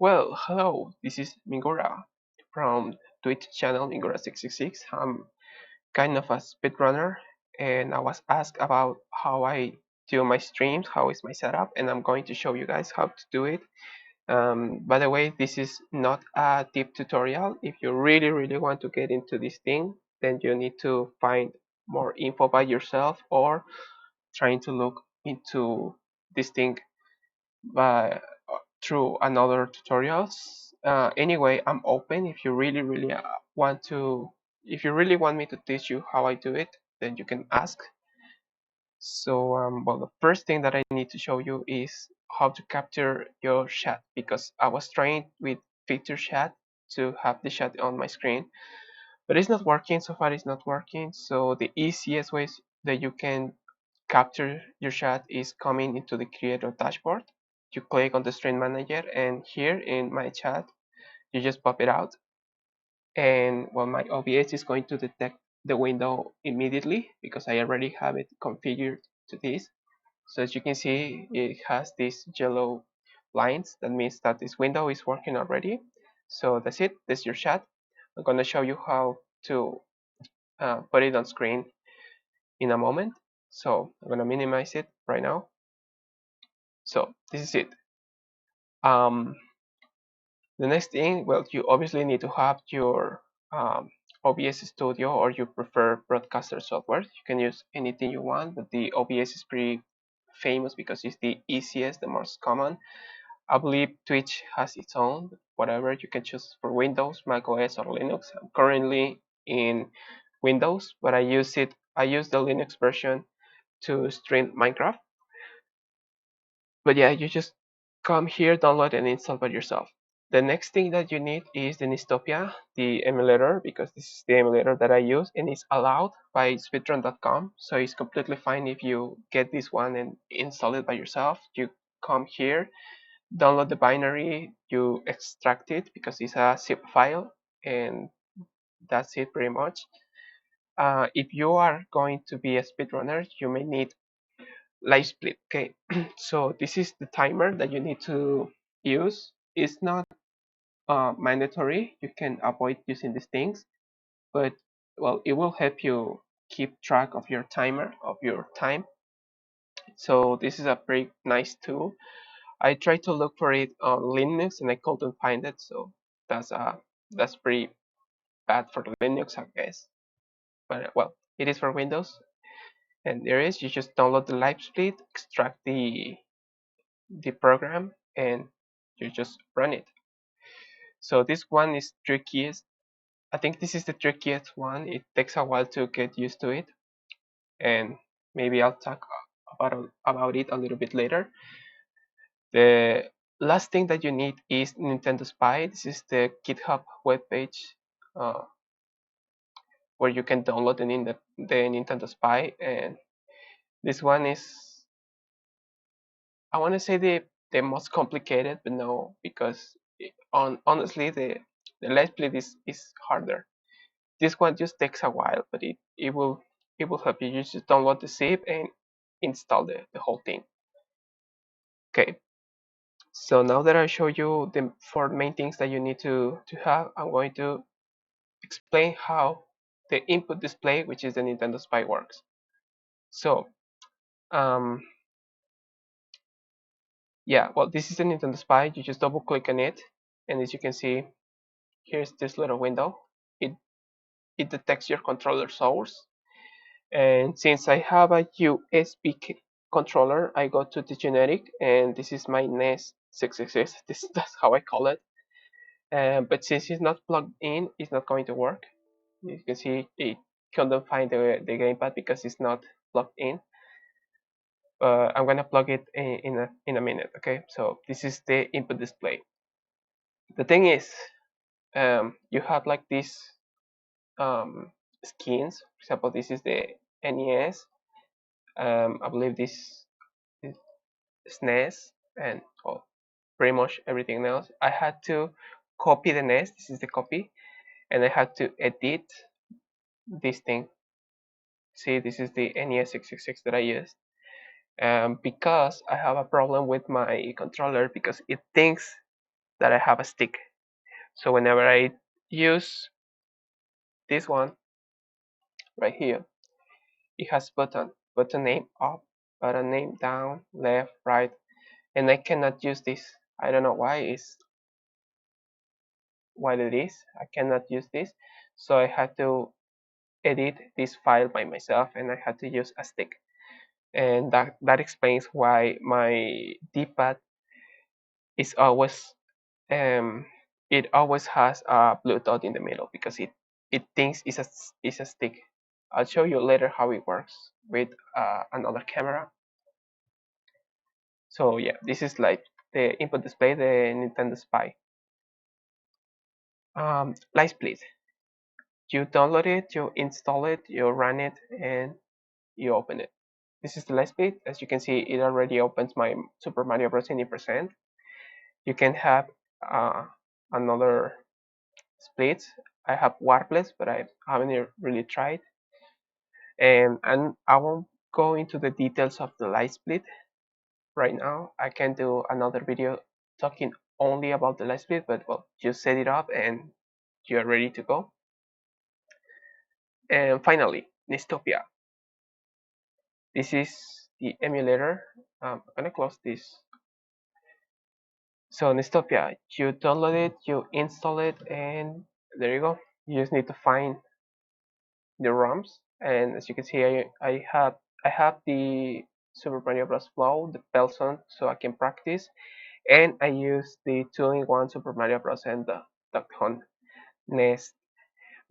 Well, hello, this is Mingora from Twitch channel Mingora666. I'm kind of a speedrunner and I was asked about how I do my streams, how is my setup, and I'm going to show you guys how to do it. By the way, this is not a deep tutorial. If you really want to get into this thing, then you need to find more info by yourself or trying to look into this thing by through another tutorials. Anyway, I'm open. If you really want to, if you really want me to teach you how I do it, then you can ask. So, well, the first thing that I need to show you is how to capture your chat, because I was trying with feature chat to have the chat on my screen, but it's not working. So far, it's not working. So the easiest ways that you can capture your chat is coming into the creator dashboard. You click on the stream manager, and here in my chat, you just pop it out, and well, my OBS is going to detect the window immediately because I already have it configured to this. So as you can see, it has these yellow lines. That means that this window is working already. So that's it. That's your chat. I'm going to show you how to put it on screen in a moment. So I'm going to minimize it right now. So this is it. Um, the next thing, well, you obviously need to have your OBS Studio, or you prefer broadcaster software. You can use anything you want, but the OBS is pretty famous because it's the easiest, the most common. I believe Twitch has its own, whatever. You can choose for Windows, Mac OS, or Linux. I'm currently in Windows, but I use the Linux version to stream Minecraft. But yeah, you just come here, download and install by yourself. The next thing that you need is the Nistopia, the emulator, because this is the emulator that I use and it's allowed by speedrun.com. So it's completely fine if you get this one and install it by yourself. You come here, download the binary, you extract it because it's a zip file, and that's it pretty much. If you are going to be a speedrunner, you may need live split. Okay, so this is the timer that you need to use. It's not mandatory. You can avoid using these things, but well, it will help you keep track of your timer, of your time. So this is a pretty nice tool. I tried to look for it on Linux and I couldn't find it, so that's pretty bad for Linux, I guess. But well, it is for Windows, and there is. You just download the live split, extract the program, and you just run it. So this one is trickiest. I think this is the trickiest one. It takes a while to get used to it, and maybe I'll talk about it a little bit later. The last thing that you need is Nintendo Spy. This is the GitHub webpage uh, where you can download the Nintendo Spy, and this one is, I want to say, the most complicated, but no, because honestly the Let's Play is harder. This one just takes a while, but it will help you. You just download the zip and install the whole thing. Okay, so now that I show you the four main things that you need to have, I'm going to explain how the input display, which is the Nintendo Spy, works. So um, yeah, well, this is the Nintendo Spy. You just double click on it, and as you can see, here's this little window. It detects your controller source, and since I have a USB controller, I go to the generic, and this is my NES 666. That's how I call it. But since it's not plugged in, it's not going to work. You can see it couldn't find the gamepad because it's not plugged in. I'm gonna plug it in a minute. Okay, so this is the input display. The thing is, you have like these skins. For example, this is the NES. I believe this is SNES, and well, pretty much everything else. I had to copy the NES. This is the copy, and I had to edit this thing. See, this is the NES 666 that I used. Because I have a problem with my controller, because it thinks that I have a stick. So whenever I use this one right here, it has button name up, button name down, left, right, and I cannot use this. I don't know why it's what it is. I cannot use this, so I had to edit this file by myself, and I had to use a stick, and that explains why my D-pad is always it always has a blue dot in the middle because it thinks it's a stick. I'll show you later how it works with another camera. So yeah, this is like the input display, the Nintendo Spy. Light split. You download it, you install it, you run it, and you open it. This is the light split. As you can see, it already opens my Super Mario Bros. 80%. You can have another splits. I have warpless, but I haven't really tried. And I won't go into the details of the light split right now. I can do another video talking only about the light split, but well, just set it up and you're ready to go. And finally, Nistopia. This is the emulator. I'm gonna close this. So Nistopia, you download it, you install it, and there you go. You just need to find the ROMs, and as you can see, I have the Super Mario Bros. Flow, the Pelson, so I can practice, and I use the 2-in-1 Super Mario Bros. And the Duck Hunt Nest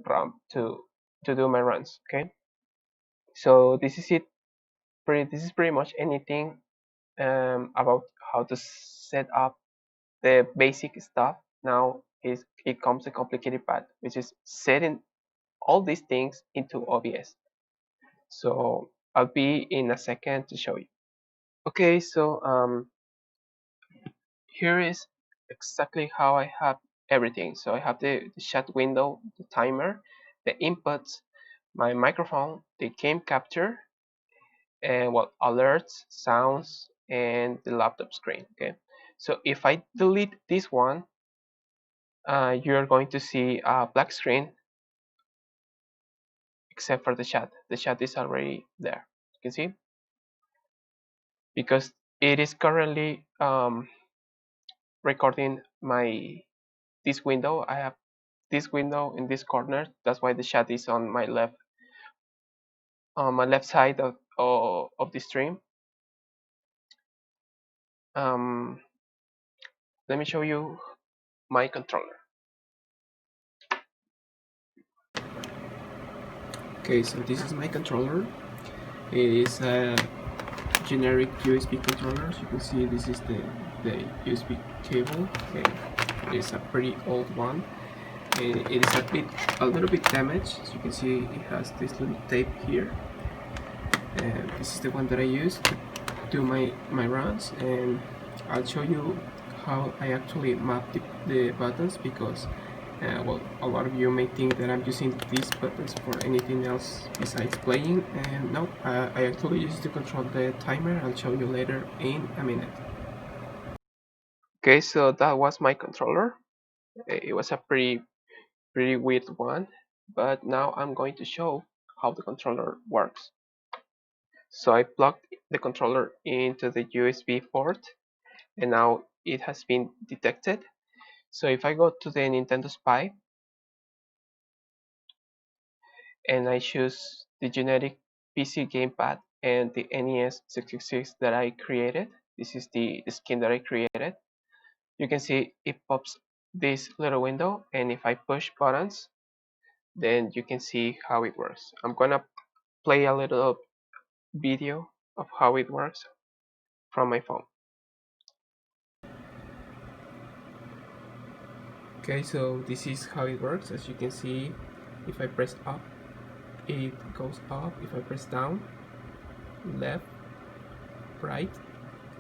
ROM to do my runs. Okay, so this is it. This is pretty much anything about how to set up the basic stuff. Now it comes the complicated part, which is setting all these things into OBS. So I'll be in a second to show you. Okay, so here is exactly how I have everything. So I have the chat window, the timer, the inputs, my microphone, the game capture, and what alerts, sounds, and the laptop screen. Okay, so if I delete this one, you're going to see a black screen except for the chat. The chat is already there. You can see because it is currently recording this window. I have this window in this corner. That's why the chat is on my left side of the stream. Let me show you my controller. Okay, so this is my controller. It is a generic USB controller. As you can see, this is the USB cable. Okay, it's a pretty old one. It is a little bit damaged. As you can see, it has this little tape here. And this is the one that I use to do my runs, and I'll show you how I actually map the buttons, because well, a lot of you may think that I'm using these buttons for anything else besides playing, and no, I actually use it to control the timer. I'll show you later in a minute. Okay, so that was my controller. It was a pretty weird one, but now I'm going to show how the controller works. So I plugged the controller into the USB port, and now it has been detected. So if I go to the Nintendo Spy and I choose the generic PC gamepad and the NES 666 that I created, this is the skin that I created, you can see it pops this little window, and if I push buttons, then you can see how it works. I'm gonna play a little video of how it works from my phone. Okay, so this is how it works. As you can see, if I press up, it goes up. If I press down, left, right,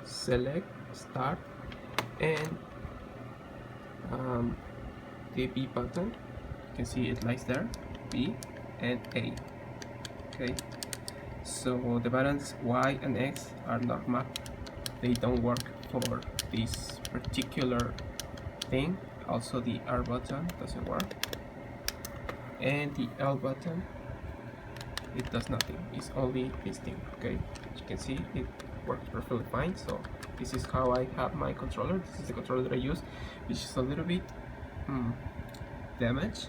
select, start, and the B button, you can see it lies there, B and A. Okay, so the buttons Y and X are not mapped. They don't work for this particular thing. Also the R button doesn't work, and the L button, it does nothing. It's only this thing. Okay, as you can see, it works perfectly fine. So this is how I have my controller. This is the controller that I use, which is a little bit damaged,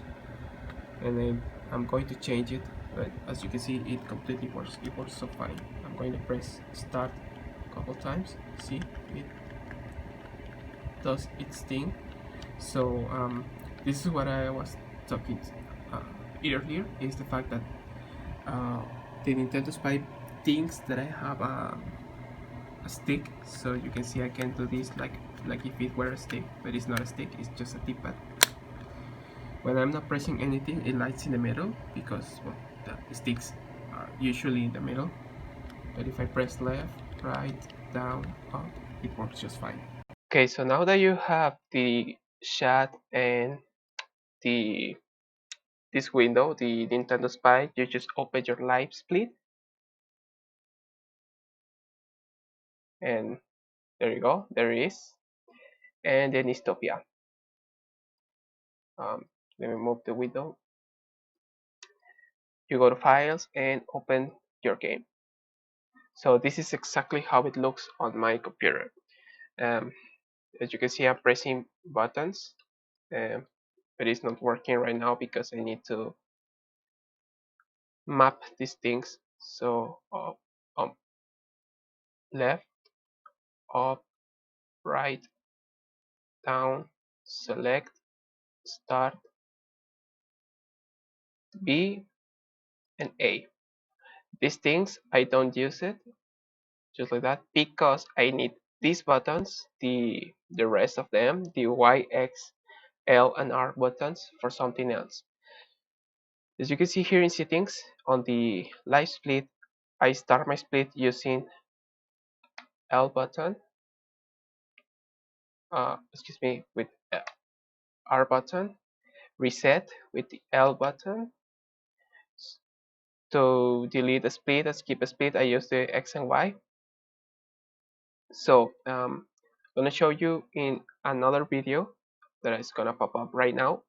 and I'm going to change it. But as you can see, it completely works. It works so fine. I'm going to press start a couple times. See, it does its thing. So this is what I was talking earlier, is the fact that the Nintendo Spy thinks that I have a stick, so you can see I can do this like if it were a stick, but it's not a stick, it's just a D-pad. When I'm not pressing anything, it lights in the middle because, well, the sticks are usually in the middle, but if I press left, right, down, up, it works just fine. Okay, so now that you have the chat and the this window, the Nintendo Spy, you just open your live split, and there you go, there it is, and then Istopia. Let me move the window. You go to Files and open your game. So this is exactly how it looks on my computer. As you can see, I'm pressing buttons, but it's not working right now because I need to map these things. So left, up, right, down, select, start, B, and A. These things, I don't use it just like that because I need these buttons, the rest of them, the Y, X, L, and R buttons, for something else. As you can see here in settings on the live split, I start my split using L button, with R button, reset with the L button. To delete a split and skip a split, I use the X and Y. So I'm gonna show you in another video that is gonna pop up right now.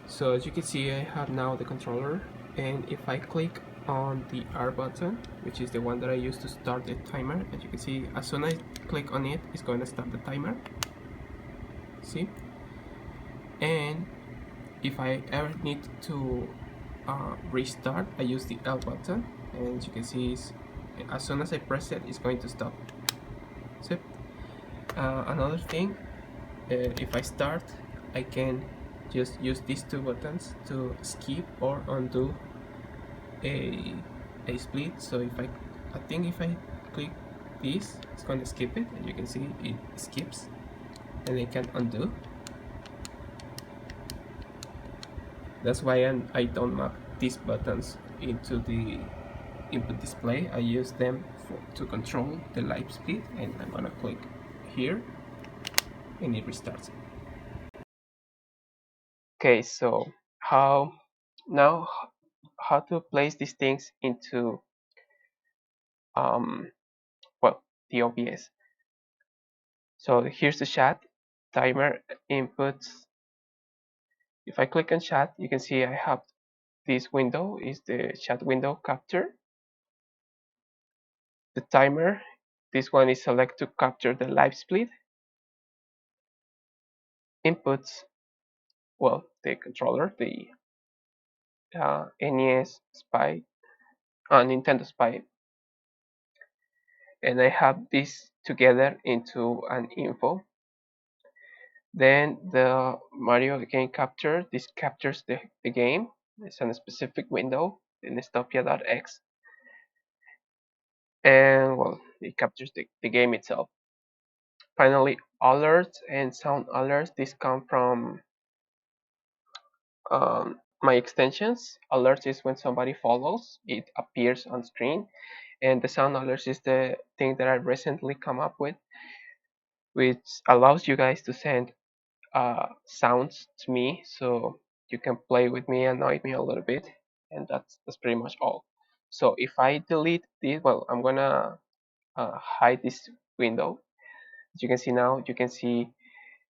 So as you can see, I have now the controller, and if I click on the R button, which is the one that I use to start the timer, as you can see, as soon as I click on it, it's going to start the timer. See? And if I ever need to restart, I use the L button, and as you can see, as soon as I press it, it's going to stop. So another thing, if I start, I can just use these two buttons to skip or undo a split. So if I think if I click this, it's going to skip it, and you can see it skips, and I can undo. That's why I don't map these buttons into the input display. I use them to control the live split, and I'm gonna click here and it restarts. Okay, so how to place these things into the OBS. So here's the chat timer inputs. If I click on chat, you can see I have this window is the chat window capture. The timer, this one is select to capture the live split. Inputs, well, the controller, the NES Spy, Nintendo Spy, and I have this together into an info. Then the Mario game capture, this captures the game. It's on a specific window in Stopia.x, and well, it captures the game itself. Finally, alerts and sound alerts, these come from my extensions. Alerts is when somebody follows, it appears on screen, and the sound alerts is the thing that I recently come up with, which allows you guys to send sounds to me, so you can play with me, annoy me a little bit, and that's pretty much all. So if I delete this, well, I'm gonna hide this window. As you can see now, you can see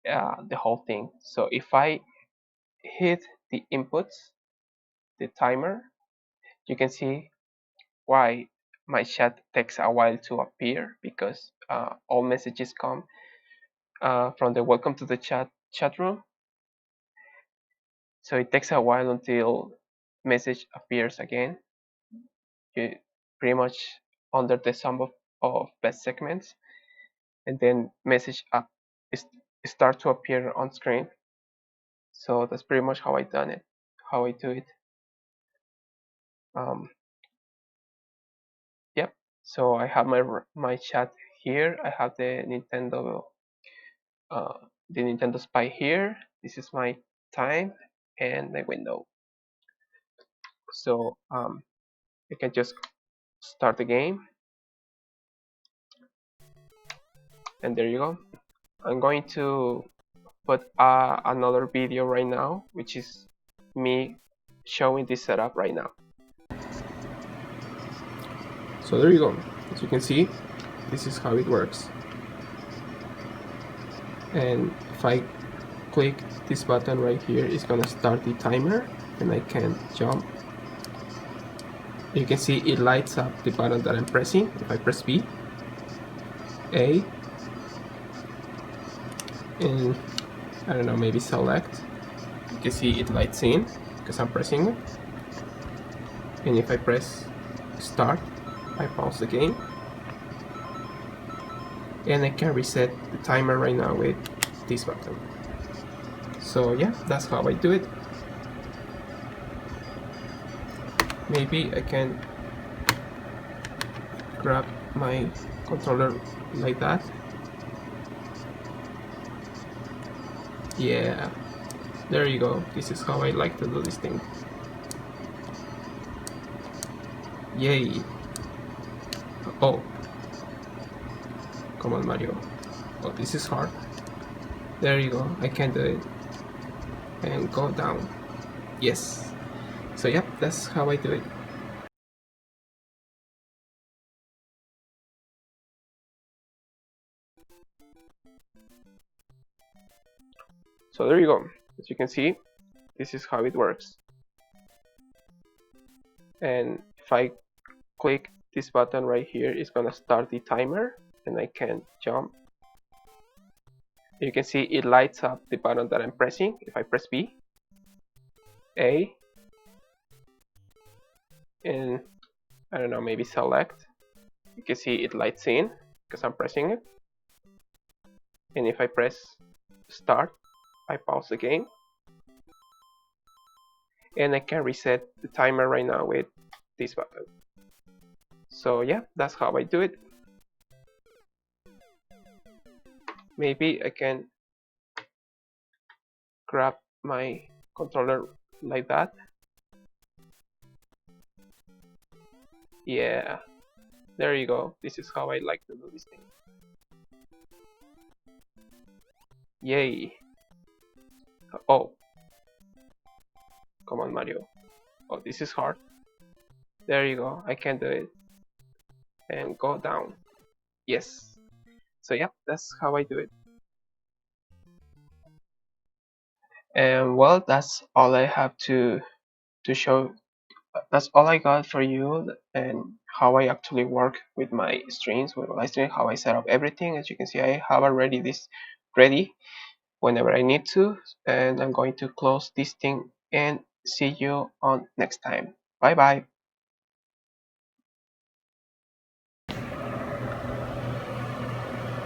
the whole thing. So if I hit the inputs, the timer, you can see why my chat takes a while to appear, because all messages come from the welcome to the chat room. So it takes a while until message appears again. You pretty much under the sum of best segments, and then message up is start to appear on screen. So that's pretty much how I done it, how I do it. Yep. So I have my chat here. I have the Nintendo Spy here. This is my time and my window. So I can just start the game, and there you go. I'm going to put another video right now, which is me showing this setup right now. So there you go. As you can see, this is how it works. And if I click this button right here, it's gonna start the timer, and I can jump. You can see it lights up the button that I'm pressing. If I press B, A, and I don't know, maybe select, you can see it lights in because I'm pressing it. And if I press start, I pause the game, and I can reset the timer right now with this button. So yeah, that's how I do it. Maybe I can grab my controller like that. Yeah, there you go. This is how I like to do this thing. Yay. Oh, come on, Mario. Oh, this is hard. There you go. I can do it. And go down. Yes. So yep, that's how I do it. So there you go. As you can see, this is how it works. And if I click this button right here, it's gonna start the timer, and I can jump. You can see it lights up the button that I'm pressing. If I press B, A, and I don't know, maybe select, you can see it lights in because I'm pressing it. And if I press start, I pause the game, and I can reset the timer right now with this button. So yeah, that's how I do it. Maybe I can grab my controller like that. Yeah, there you go. This is how I like to do this thing. Yay. Oh, come on, Mario. Oh, this is hard. There you go. I can do it. And go down. Yes. So yeah, that's how I do it. And well, that's all I have to show. That's all I got for you, and how I actually work with my streams, with my stream, how I set up everything. As you can see, I have already this ready whenever I need to, and I'm going to close this thing and see you on next time. Bye bye.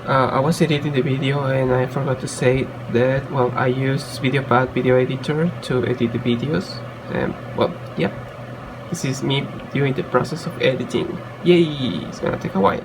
I was editing the video and I forgot to say that, well, I use VideoPad video editor to edit the videos, and well, yeah, this is me during the process of editing. Yay, it's gonna take a while.